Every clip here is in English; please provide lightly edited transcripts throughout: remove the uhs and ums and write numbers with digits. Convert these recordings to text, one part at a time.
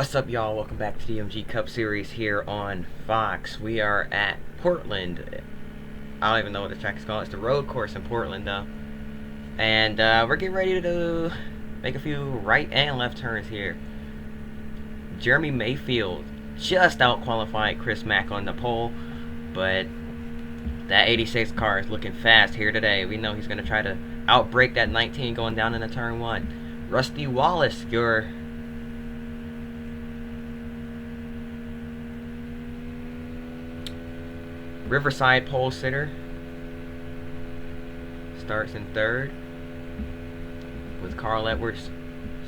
What's up, y'all? Welcome back to the MG Cup Series here on Fox. We are at Portland. I don't even know what the track is called. It's the road course in Portland, though. And we're getting ready to make a few right and left turns here. Jeremy Mayfield just out-qualified Chris Mack on the pole, but that 86 car is looking fast here today. We know he's going to try to outbreak that 19 going down into turn 1. Rusty Wallace, your Riverside pole sitter, starts in third, with Carl Edwards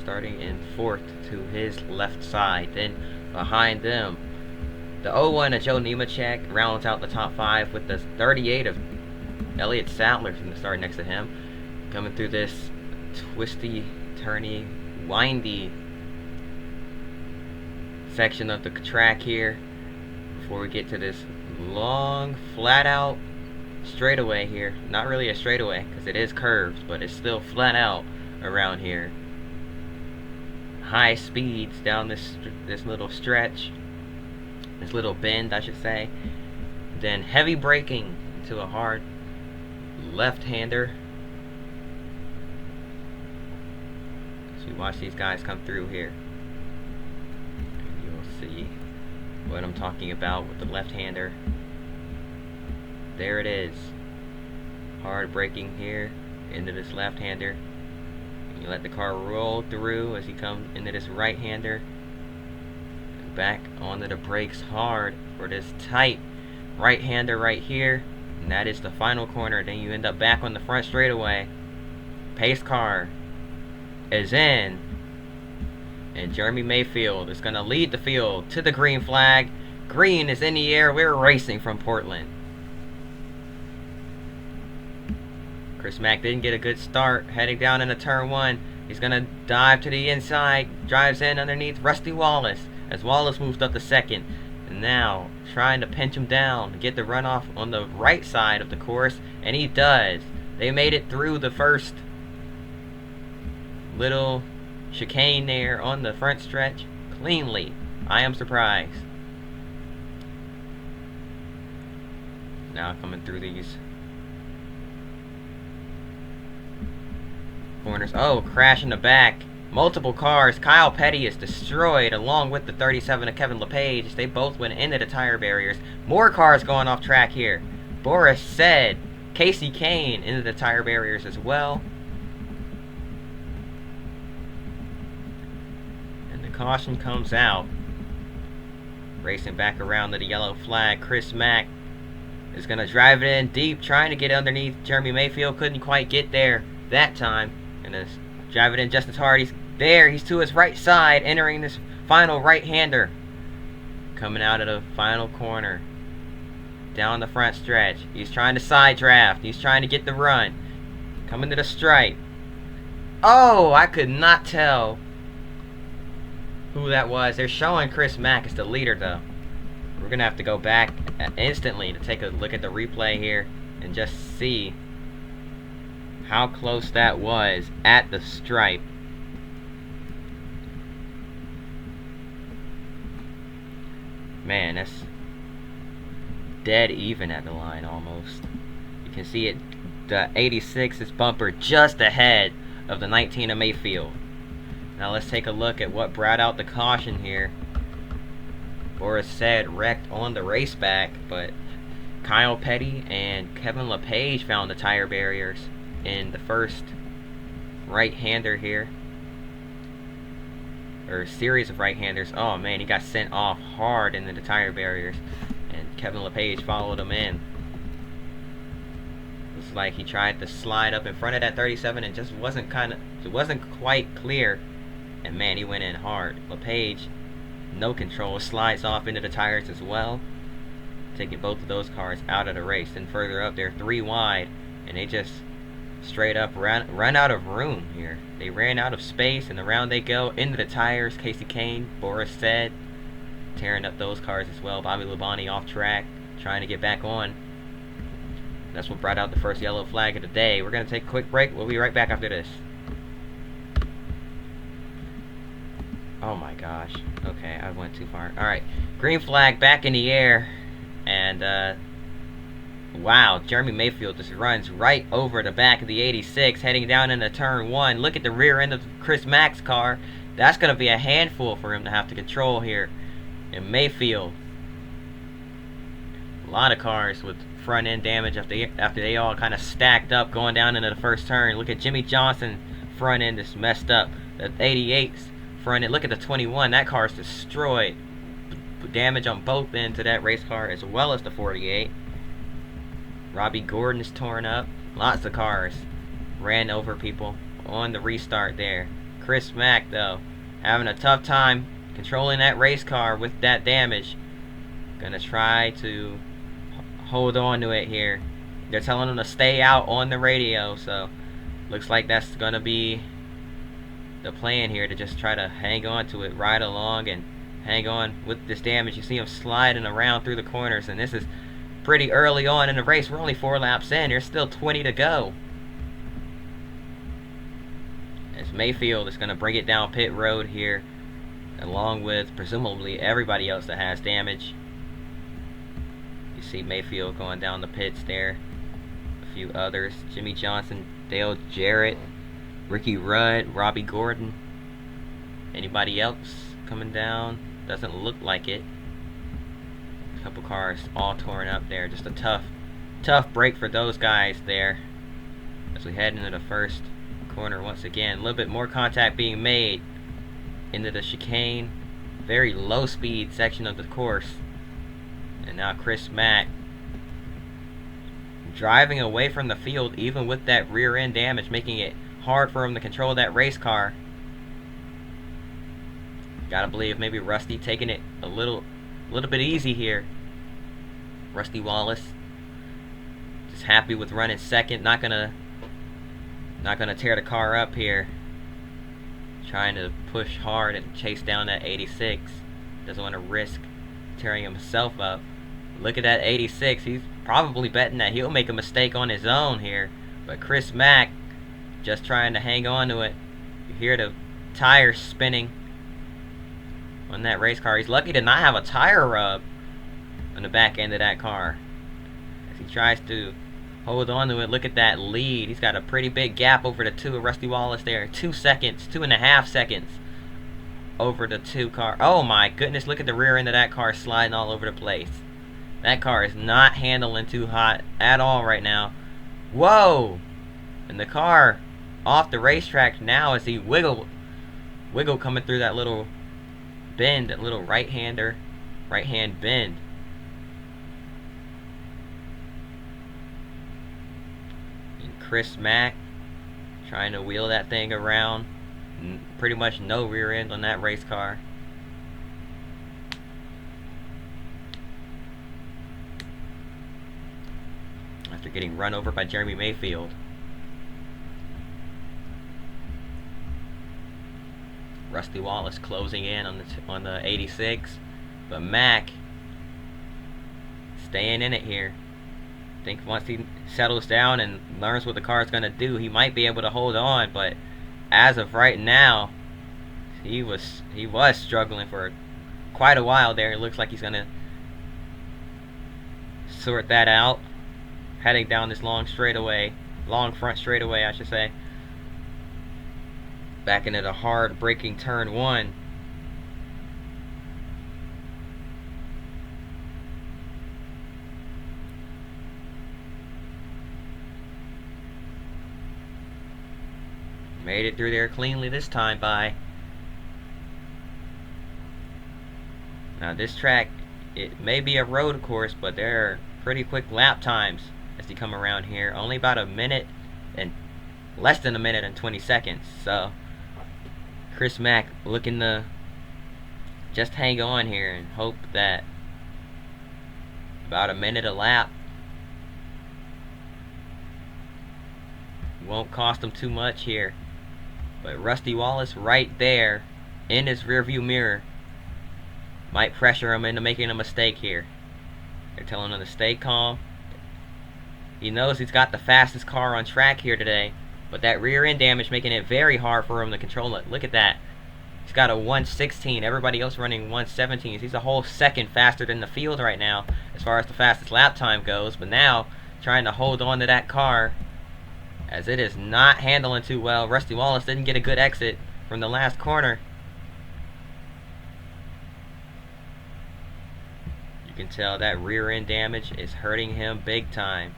starting in fourth to his left side. Then behind them, the 01 of Joe Nemechek rounds out the top 5 with the 38 of Elliott Sadler from the start next to him. Coming through this twisty, turny, windy section of the track here before we get to this long, flat out straightaway here. Not really a straightaway because it is curved, but it's still flat out around here. High speeds down this little stretch, this little bend, I should say. Then heavy braking to a hard left-hander. So we watch these guys come through here. You'll see what I'm talking about with the left-hander. There it is. Hard braking here into this left-hander. You let the car roll through as you come into this right-hander. Back onto the brakes hard for this tight right-hander right here. And that is the final corner. Then you end up back on the front straightaway. Pace car is in. And Jeremy Mayfield is going to lead the field to the green flag. Green is in the air. We're racing from Portland. Chris Mack didn't get a good start heading down into turn 1. He's going to dive to the inside. Drives in underneath Rusty Wallace as Wallace moves up to second. And now trying to pinch him down to get the runoff on the right side of the course. And he does. They made it through the first little chicane there on the front stretch cleanly. I am surprised. Now coming through these corners. Oh, crash in the back. Multiple cars. Kyle Petty is destroyed along with the 37 of Kevin LePage. They both went into the tire barriers. More cars going off track here. Boris said Casey Kane into the tire barriers as well. Caution comes out. Racing back around to the yellow flag. Chris Mack is going to drive it in deep, trying to get underneath Jeremy Mayfield. Couldn't quite get there that time. And drive it in just as hard. He's there. He's to his right side, entering this final right-hander. Coming out of the final corner. Down the front stretch. He's trying to side draft. He's trying to get the run. Coming to the stripe. Oh, I could not tell who that was. They're showing Chris Mack as the leader, though. We're going to have to go back instantly to take a look at the replay here and just see how close that was at the stripe. Man, that's dead even at the line almost. You can see it. The 86 is bumper just ahead of the 19 of Mayfield. Now let's take a look at what brought out the caution here. Boris said wrecked on the race back, but Kyle Petty and Kevin LePage found the tire barriers in the first right-hander here. Or series of right-handers. Oh man, he got sent off hard into the tire barriers. And Kevin LePage followed him in. Looks like he tried to slide up in front of that 37 and just wasn't quite clear. And man, he went in hard. LePage, no control, slides off into the tires as well, taking both of those cars out of the race. And further up, they're 3 wide, and they just straight up run out of room here. They ran out of space, and around they go into the tires. Casey Kane, Boris said, tearing up those cars as well. Bobby Labonte off track, trying to get back on. That's what brought out the first yellow flag of the day. We're going to take a quick break. We'll be right back after this. Oh my gosh. Okay, I went too far. Alright. Green flag back in the air. And, wow, Jeremy Mayfield just runs right over the back of the 86, heading down into turn 1. Look at the rear end of Chris Mack's car. That's going to be a handful for him to have to control here. And Mayfield. A lot of cars with front end damage after they all kind of stacked up going down into the first turn. Look at Jimmy Johnson front end is messed up. The 88's front end. Look at the 21. That car is destroyed. Damage on both ends of that race car as well as the 48. Robbie Gordon is torn up. Lots of cars ran over people on the restart there. Chris Mack, though, having a tough time controlling that race car with that damage. Gonna try to hold on to it here. They're telling him to stay out on the radio, so looks like that's gonna be the plan here, to just try to hang on to it, ride along and hang on with this damage. You see him sliding around through the corners, and this is pretty early on in the race. We're only 4 laps in. There's still 20 to go. As Mayfield is going to bring it down pit road here, along with presumably everybody else that has damage. You see Mayfield going down the pits there. A few others. Jimmy Johnson, Dale Jarrett, Ricky Rudd, Robbie Gordon. Anybody else coming down? Doesn't look like it. A couple cars all torn up there. Just a tough break for those guys there. As we head into the first corner once again. A little bit more contact being made into the chicane. Very low speed section of the course. And now Chris Mack driving away from the field, even with that rear end damage, making it hard for him to control that race car. Gotta believe maybe Rusty taking it a little bit easy here. Rusty Wallace just happy with running second, not gonna tear the car up here. Trying to push hard and chase down that 86. Doesn't want to risk tearing himself up. Look at that 86. He's probably betting that he'll make a mistake on his own here. But Chris Mack just trying to hang on to it. You hear the tires spinning on that race car. He's lucky to not have a tire rub on the back end of that car as he tries to hold on to it. Look at that lead. He's got a pretty big gap over the 2 of Rusty Wallace there. 2 seconds, 2.5 seconds over the 2 car. Oh my goodness, look at the rear end of that car sliding all over the place. That car is not handling too hot at all right now. Whoa! And the car off the racetrack now as he wiggle coming through that little bend, that little right-hand bend. And Chris Mack trying to wheel that thing around. Pretty much no rear end on that race car. After getting run over by Jeremy Mayfield. Rusty Wallace closing in on the 86, but Mack staying in it here. I think once he settles down and learns what the car is going to do, he might be able to hold on. But as of right now, he was struggling for quite a while there. It looks like he's going to sort that out, heading down this long front straightaway, I should say. Back into the hard braking turn 1. Made it through there cleanly this time by. Now this track, it may be a road course, but there are pretty quick lap times as you come around here. Only about a minute and less than a minute and 20 seconds. So Chris Mack looking to just hang on here and hope that about a minute a lap won't cost him too much here. But Rusty Wallace right there in his rearview mirror might pressure him into making a mistake here. They're telling him to stay calm. He knows he's got the fastest car on track here today, but that rear end damage making it very hard for him to control it. Look at that. He's got a 1:16. Everybody else running 1:17. He's a whole second faster than the field right now as far as the fastest lap time goes. But now trying to hold on to that car as it is not handling too well. Rusty Wallace didn't get a good exit from the last corner. You can tell that rear end damage is hurting him big time.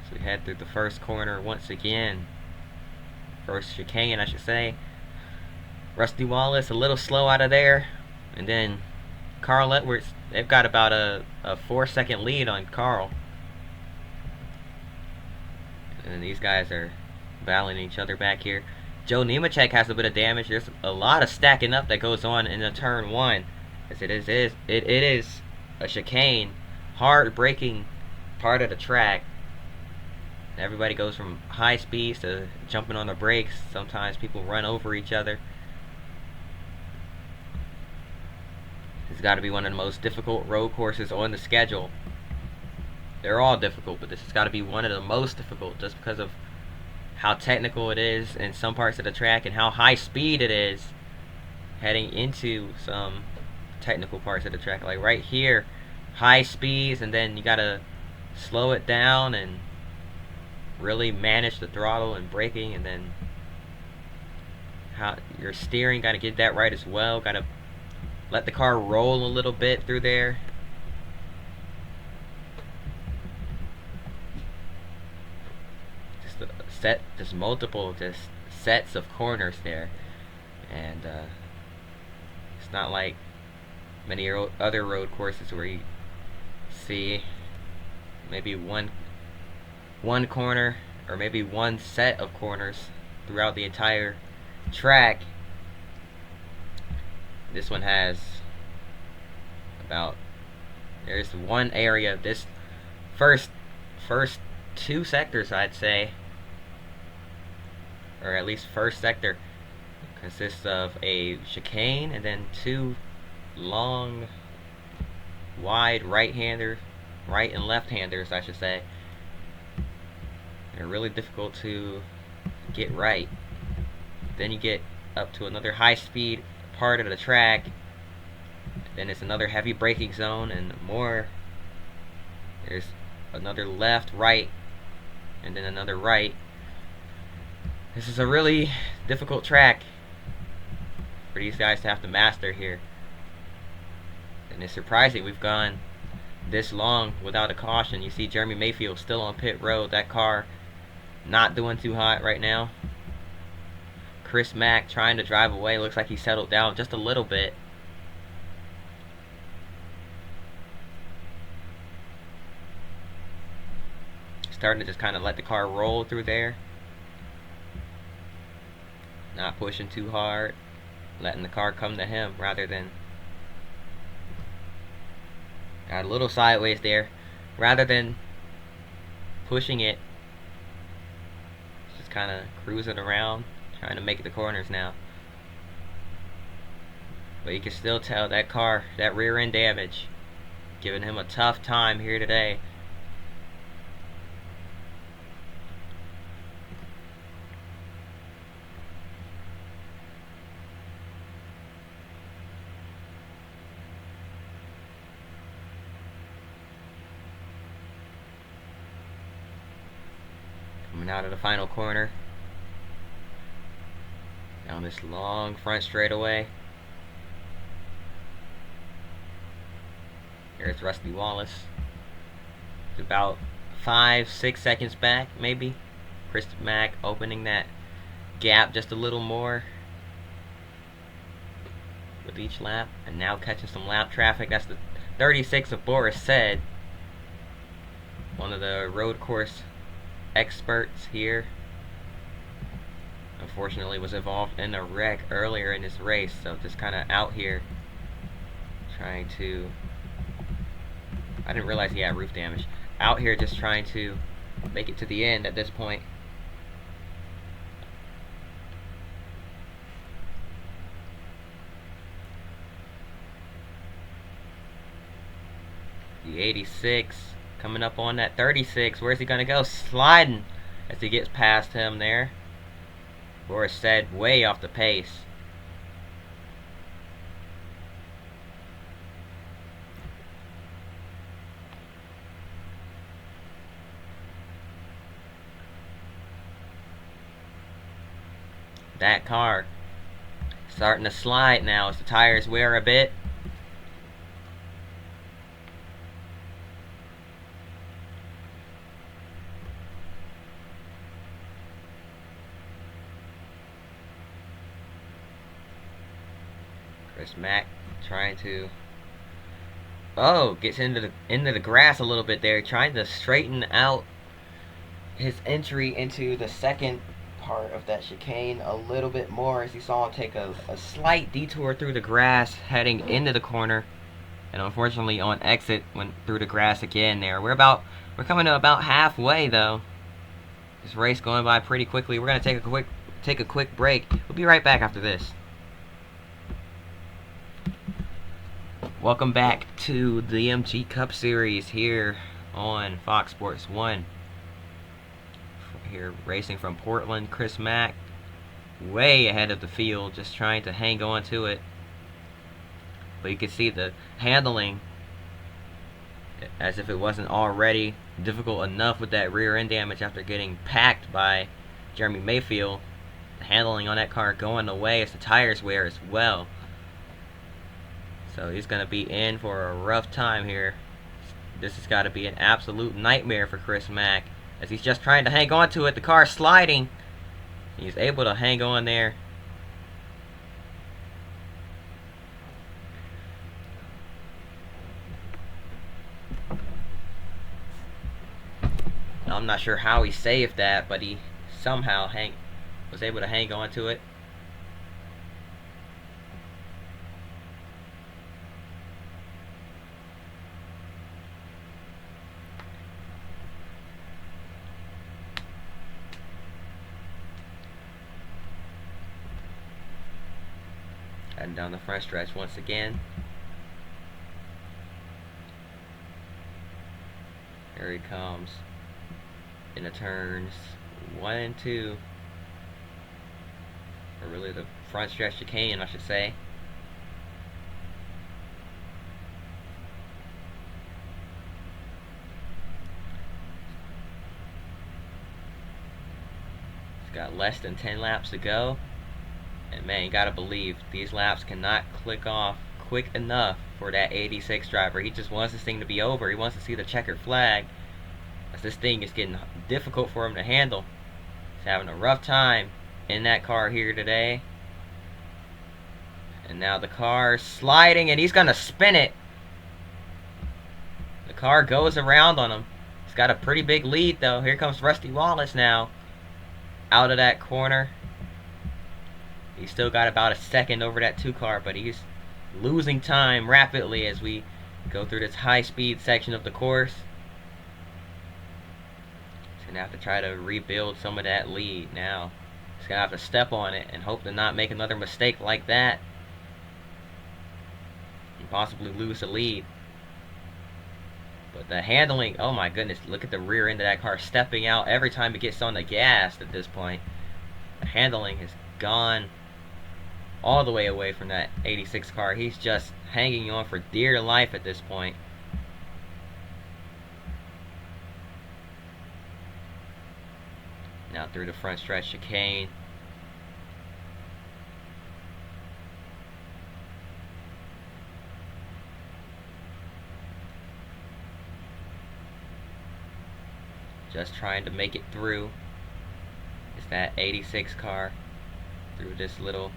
So we head through the first corner once again. First chicane, I should say. Rusty Wallace a little slow out of there. And then Carl Edwards, they've got about a 4-second lead on Carl. And these guys are battling each other back here. Joe Nemechek has a bit of damage. There's a lot of stacking up that goes on in the turn 1. As it is a chicane, hard braking part of the track. Everybody goes from high speeds to jumping on the brakes. Sometimes people run over each other. It's got to be one of the most difficult road courses on the schedule. They're all difficult, but this has got to be one of the most difficult just because of how technical it is in some parts of the track and how high speed it is heading into some technical parts of the track. Like right here, high speeds, and then you got to slow it down and really manage the throttle and braking, and then how your steering, got to get that right as well. Got to let the car roll a little bit through there. Just multiple sets of corners there, and it's not like many other road courses where you see maybe one corner or maybe one set of corners throughout the entire track. This one has there's one area, this first 2 sectors, I'd say, or at least first sector, consists of a chicane and then 2 long, wide right and left-handers, I should say. They're really difficult to get right. Then you get up to another high-speed part of the track. Then it's another heavy braking zone and more. There's another left, right, and then another right. This is a really difficult track for these guys to have to master here. And it's surprising we've gone this long without a caution. You see Jeremy Mayfield still on pit road. That car not doing too hot right now. Chris Mack trying to drive away. Looks like he settled down just a little bit. Starting to just kind of let the car roll through there. Not pushing too hard. Letting the car come to him rather than... Got a little sideways there. Rather than pushing it. Just kind of cruising around. Trying to make the corners now. But you can still tell that car, that rear end damage, giving him a tough time here today. Coming out of the final corner. Down this long front straightaway. There's Rusty Wallace. It's about 5-6 seconds back, maybe. Chris Mack opening that gap just a little more with each lap, and now catching some lap traffic. That's the 36 of Boris Said, one of the road course experts here. Unfortunately was involved in a wreck earlier in this race, so just kind of out here trying to... I didn't realize he had roof damage. Out here just trying to make it to the end at this point. The 86 coming up on that 36. Where's he gonna go? Sliding as he gets past him there. Boris Said way off the pace. That car starting to slide now as the tires wear a bit. Chris Mack trying to gets into the grass a little bit there, trying to straighten out his entry into the second part of that chicane a little bit more, as you saw him take a slight detour through the grass heading into the corner, and unfortunately on exit went through the grass again there. We're coming to about halfway though. This race going by pretty quickly. We're gonna take a quick break. We'll be right back after this. Welcome back to the MG Cup Series here on Fox Sports 1. Here racing from Portland, Chris Mack way ahead of the field, just trying to hang on to it. But you can see the handling, as if it wasn't already difficult enough with that rear end damage after getting packed by Jeremy Mayfield. The handling on that car going away as the tires wear as well. So he's going to be in for a rough time here. This has got to be an absolute nightmare for Chris Mack, as he's just trying to hang on to it. The car's sliding. He's able to hang on there. I'm not sure how he saved that, but he somehow was able to hang on to it. Heading down the front stretch once again. Here he comes in the turns 1 and 2, or really the front stretch chicane, I should say. He's got less than 10 laps to go. And man, you gotta believe these laps cannot click off quick enough for that 86 driver. He just wants this thing to be over. He wants to see the checkered flag, as this thing is getting difficult for him to handle. He's having a rough time in that car here today. And now the car's sliding, and he's gonna spin it. The car goes around on him. He's got a pretty big lead though. Here comes Rusty Wallace now out of that corner. He's still got about a second over that 2 car, but he's losing time rapidly as we go through this high-speed section of the course. He's going to have to try to rebuild some of that lead now. He's going to have to step on it and hope to not make another mistake like that and possibly lose the lead. But the handling, oh my goodness, look at the rear end of that car stepping out every time it gets on the gas at this point. The handling has gone all the way away from that 86 car. He's just hanging on for dear life at this point. Now through the front stretch chicane. Just trying to make it through. It's that 86 car through this little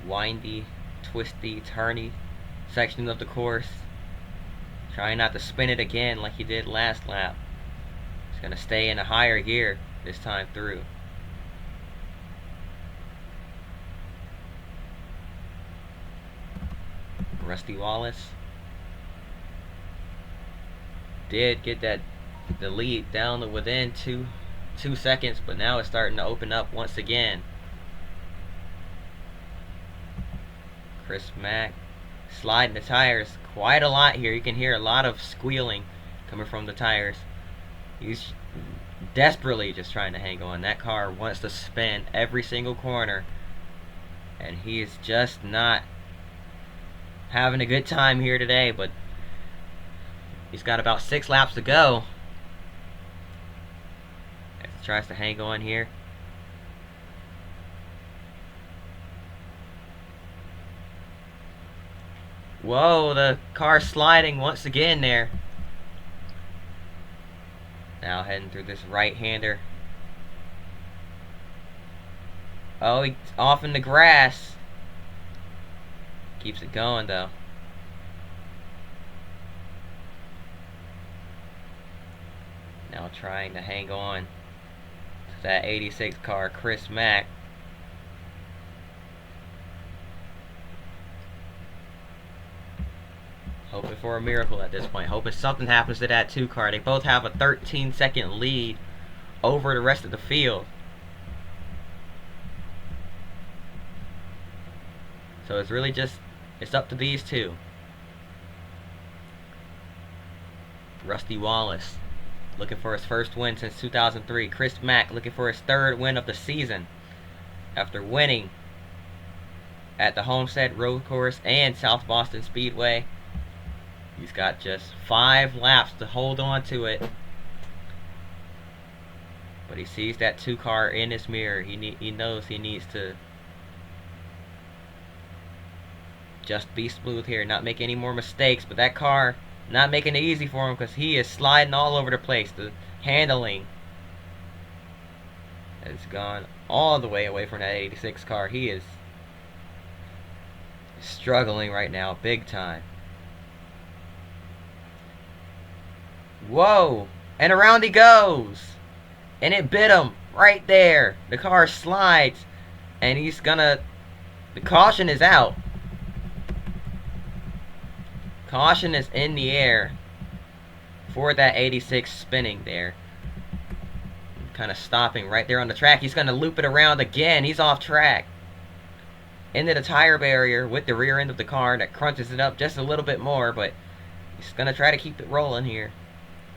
windy, twisty, turny section of the course. Trying not to spin it again like he did last lap. He's going to stay in a higher gear this time through. Rusty Wallace did get the lead down to within two seconds, but now it's starting to open up once again. Chris Mack sliding the tires quite a lot here. You can hear a lot of squealing coming from the tires. He's desperately just trying to hang on. That car wants to spin every single corner, and he's just not having a good time here today, but he's got about 6 laps to go. As he tries to hang on here. Whoa, the car sliding once again there. Now heading through this right-hander. Oh, he's off in the grass. Keeps it going though. Now trying to hang on to that 86 car, Chris Mack. Hoping for a miracle at this point. Hoping something happens to that 2 car. They both have a 13-second lead over the rest of the field. So it's really just, it's up to these two. Rusty Wallace looking for his first win since 2003. Chris Mack looking for his 3rd win of the season after winning at the Homestead Road Course and South Boston Speedway. He's got just 5 laps to hold on to it. But he sees that 2 car in his mirror. He knows he needs to just be smooth here, not make any more mistakes. But that car not making it easy for him because he is sliding all over the place. The handling has gone all the way away from that 86 car. He is struggling right now, big time. Whoa! And around he goes! And it bit him right there. The car slides. And he's gonna... The caution is out. Caution is in the air for that 86 spinning there. Kind of stopping right there on the track. He's gonna loop it around again. He's off track. Into the tire barrier with the rear end of the car. That crunches it up just a little bit more. But he's gonna try to keep it rolling here.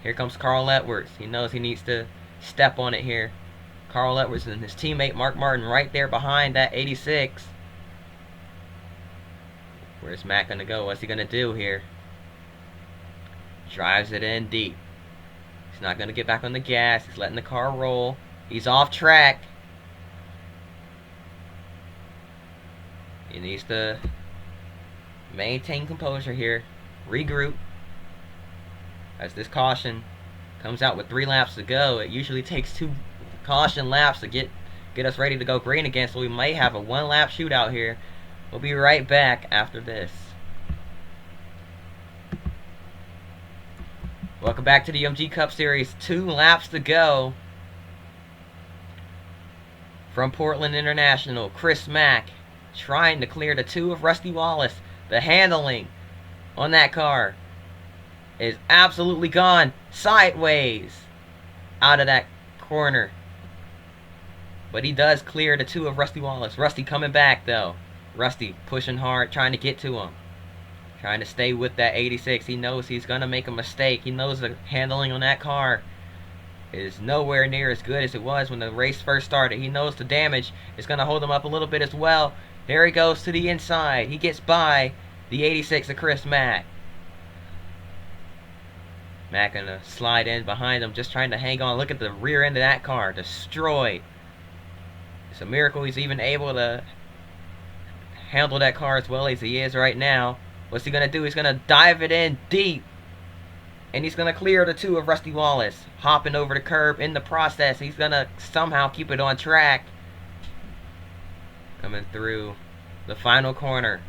Here comes Carl Edwards. He knows he needs to step on it here. Carl Edwards and his teammate Mark Martin right there behind that 86. Where's Mack going to go? What's he going to do here? Drives it in deep. He's not going to get back on the gas. He's letting the car roll. He's off track. He needs to maintain composure here. Regroup. As this caution comes out with 3 laps to go. It usually takes 2 caution laps to get us ready to go green again. So we might have a 1-lap shootout here. We'll be right back after this. Welcome back to the UMG Cup Series. 2 laps to go. From Portland International, Chris Mack trying to clear the 2 of Rusty Wallace. The handling on that car is absolutely gone sideways out of that corner. But he does clear the 2 of Rusty Wallace. Rusty coming back though. Rusty pushing hard, trying to get to him. Trying to stay with that 86. He knows he's going to make a mistake. He knows the handling on that car is nowhere near as good as it was when the race first started. He knows the damage is going to hold him up a little bit as well. There he goes to the inside. He gets by the 86 of Chris Mack. Mack gonna slide in behind him, just trying to hang on. Look at the rear end of that car, destroyed. It's a miracle he's even able to handle that car as well as he is right now. What's he gonna do? He's gonna dive it in deep, and he's gonna clear the 2 of Rusty Wallace, hopping over the curb. In the process, he's gonna somehow keep it on track. Coming through the final corner,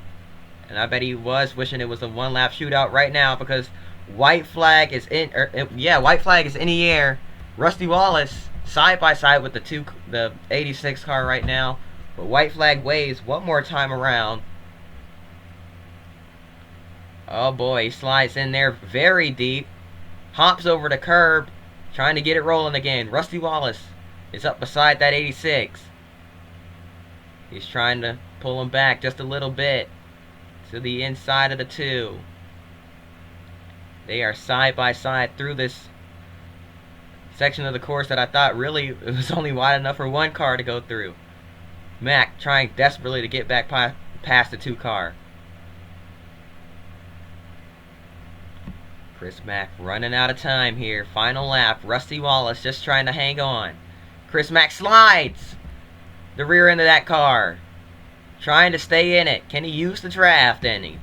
and I bet he was wishing it was a 1-lap shootout right now because white flag is in. White flag is in the air. Rusty Wallace side by side with the 86 car right now, but white flag waves one more time around. Oh boy, he slides in there very deep, hops over the curb, trying to get it rolling again. Rusty Wallace is up beside that 86. He's trying to pull him back just a little bit to the inside of the 2. They are side by side through this section of the course that I thought really it was only wide enough for 1 car to go through. Mack trying desperately to get back past the 2 car. Chris Mack running out of time here. Final lap. Rusty Wallace just trying to hang on. Chris Mack slides the rear end of that car, trying to stay in it. Can he use the draft any?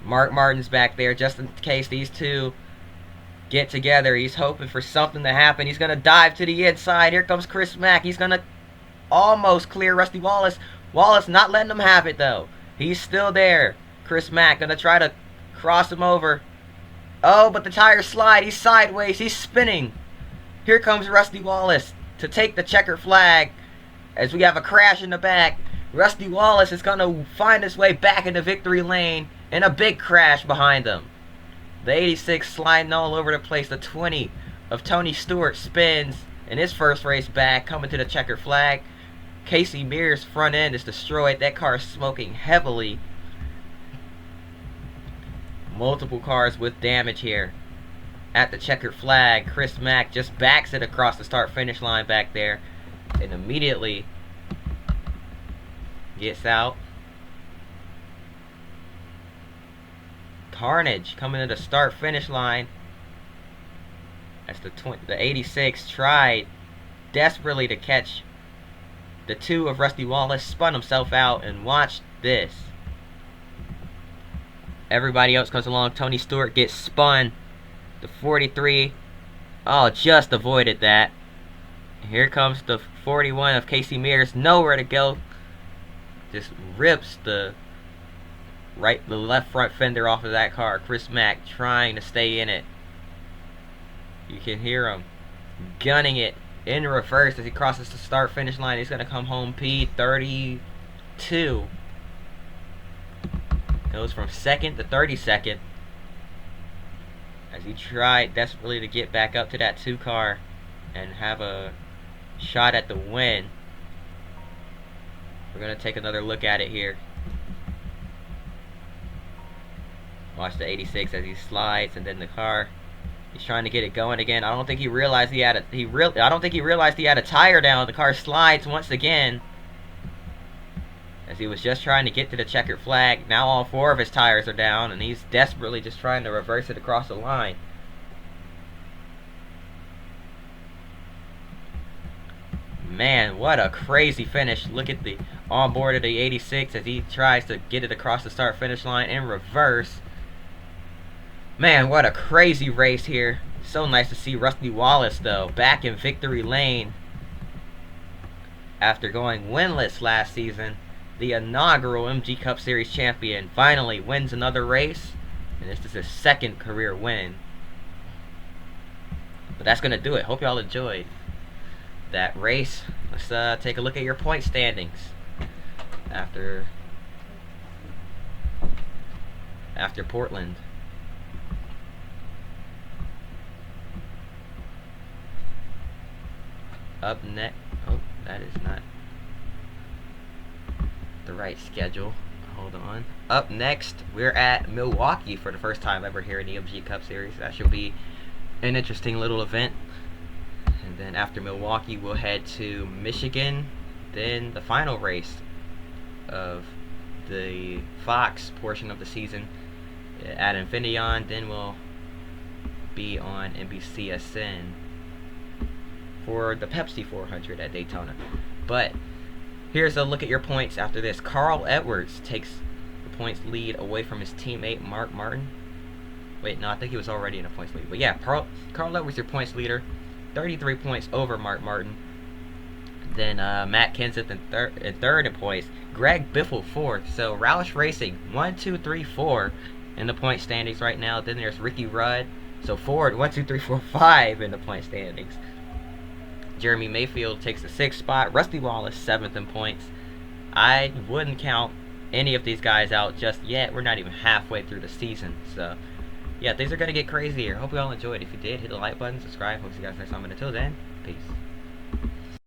Mark Martin's back there just in case these two get together. He's hoping for something to happen. He's going to dive to the inside. Here comes Chris Mack. He's going to almost clear Rusty Wallace. Wallace not letting him have it, though. He's still there. Chris Mack going to try to cross him over. Oh, but the tires slide. He's sideways. He's spinning. Here comes Rusty Wallace to take the checkered flag as we have a crash in the back. Rusty Wallace is going to find his way back into victory lane and a big crash behind him. The 86 sliding all over the place. The 20 of Tony Stewart spins in his first race back, coming to the checkered flag. Casey Mears' front end is destroyed. That car is smoking heavily. Multiple cars with damage here. At the checkered flag, Chris Mack just backs it across the start-finish line back there and immediately gets out. Carnage coming to the start-finish line. As the 86 tried desperately to catch the 2 of Rusty Wallace, spun himself out, and watch this. Everybody else comes along. Tony Stewart gets spun. The 43, oh, just avoided that. Here comes the 41 of Casey Mears, nowhere to go. Just rips the left front fender off of that car. Chris Mack trying to stay in it. You can hear him gunning it in reverse as he crosses the start-finish line. He's going to come home P32. Goes from 2nd to 32nd as he tried desperately to get back up to that 2 car and have a shot at the win. We're going to take another look at it here. Watch the 86 as he slides, and then the car, he's trying to get it going again. I don't think he realized he had a tire down. The car slides once again as he was just trying to get to the checkered flag. Now all 4 of his tires are down, and he's desperately just trying to reverse it across the line. Man, what a crazy finish. Look at the onboard of the 86 as he tries to get it across the start-finish line in reverse. Man, what a crazy race here. So nice to see Rusty Wallace, though, back in victory lane after going winless last season. The inaugural MG Cup Series champion finally wins another race, and this is his 2nd career win. But that's going to do it. Hope y'all enjoyed that race. Let's take a look at your point standings after Portland. Up next, oh, that is not the right schedule. Hold on. Up next, we're at Milwaukee for the first time ever here in the MG Cup Series. That should be an interesting little event. And then after Milwaukee, we'll head to Michigan. Then the final race of the Fox portion of the season at Infineon. Then we'll be on NBCSN for the Pepsi 400 at Daytona. But here's a look at your points after this. Carl Edwards takes the points lead away from his teammate Mark Martin. Wait, no, I think he was already in a points lead. But yeah, Carl Edwards, your points leader, 33 points over Mark Martin. Then Matt Kenseth in third in points. Greg Biffle 4th. So Roush Racing 1, 2, 3, 4 in the point standings right now. Then there's Ricky Rudd. So Ford 1, 2, 3, 4, 5 in the point standings. Jeremy Mayfield takes the 6th spot. Rusty Wallace 7th in points. I wouldn't count any of these guys out just yet. We're not even halfway through the season. So, yeah, things are going to get crazier. Hope you all enjoyed. If you did, hit the like button, subscribe. Hope to see you guys next time. And until then, peace.